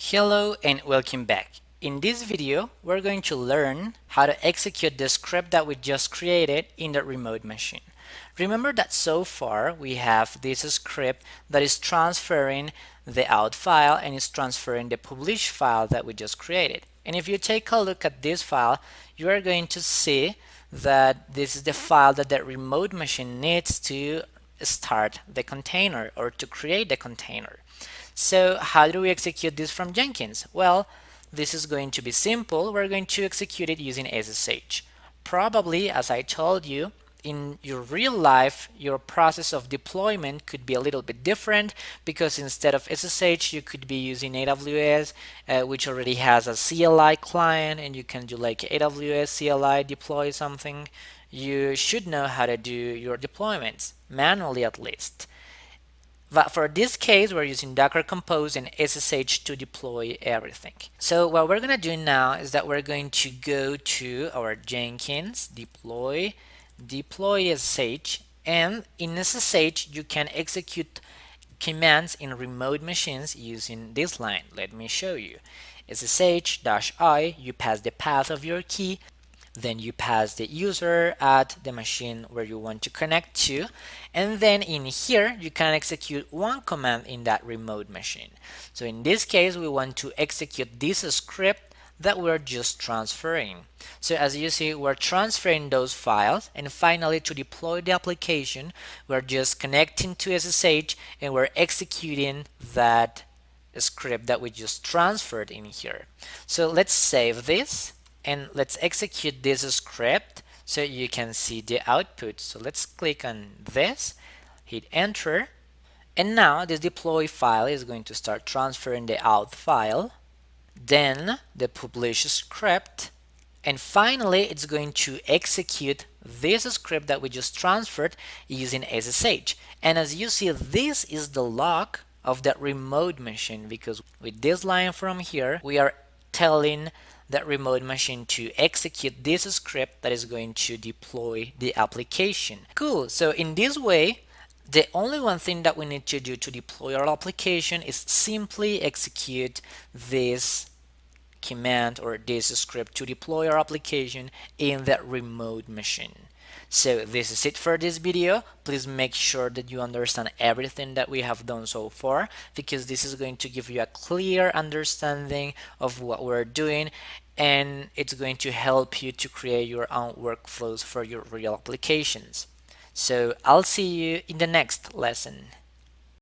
Hello and welcome back. In this video, we're going to learn how to execute the script that we just created in the remote machine. Remember that so far we have this script that is transferring the out file and is transferring the publish file that we just created. And if you take a look at this file, you are going to see that this is the file that the remote machine needs to start the container or to create the container. So how do we execute this from Jenkins? Well, this is going to be simple. We're going to execute it using SSH. Probably, as I told you, in your real life, your process of deployment could be a little bit different because instead of SSH, you could be using AWS, which already has a CLI client, and you can do like AWS CLI deploy something. You should know how to do your deployments, manually at least. But for this case, we're using Docker Compose and SSH to deploy everything. So what we're going to do now is that we're going to go to our Jenkins, deploy SSH, and in SSH you can execute commands in remote machines using this line. Let me show you. SSH-I, you pass the path of your key, then you pass the user at the machine where you want to connect to, and then in here you can execute one command in that remote machine. So in this case we want to execute this script that we're just transferring. So as you see, we're transferring those files, and finally to deploy the application we're just connecting to SSH and we're executing that script that we just transferred in here. So let's save this and let's execute this script so you can see the output. So let's click on this, hit enter, and now this deploy file is going to start transferring the out file, then the publish script, and finally it's going to execute this script that we just transferred using SSH. And as you see, this is the log of that remote machine, because with this line from here we are telling that remote machine to execute this script that is going to deploy the application. Cool. So in this way, the only one thing that we need to do to deploy our application is simply execute this command or this script to deploy our application in that remote machine. So this is it for this video. Please make sure that you understand everything that we have done so far, because this is going to give you a clear understanding of what we're doing, and it's going to help you to create your own workflows for your real applications. So I'll see you in the next lesson.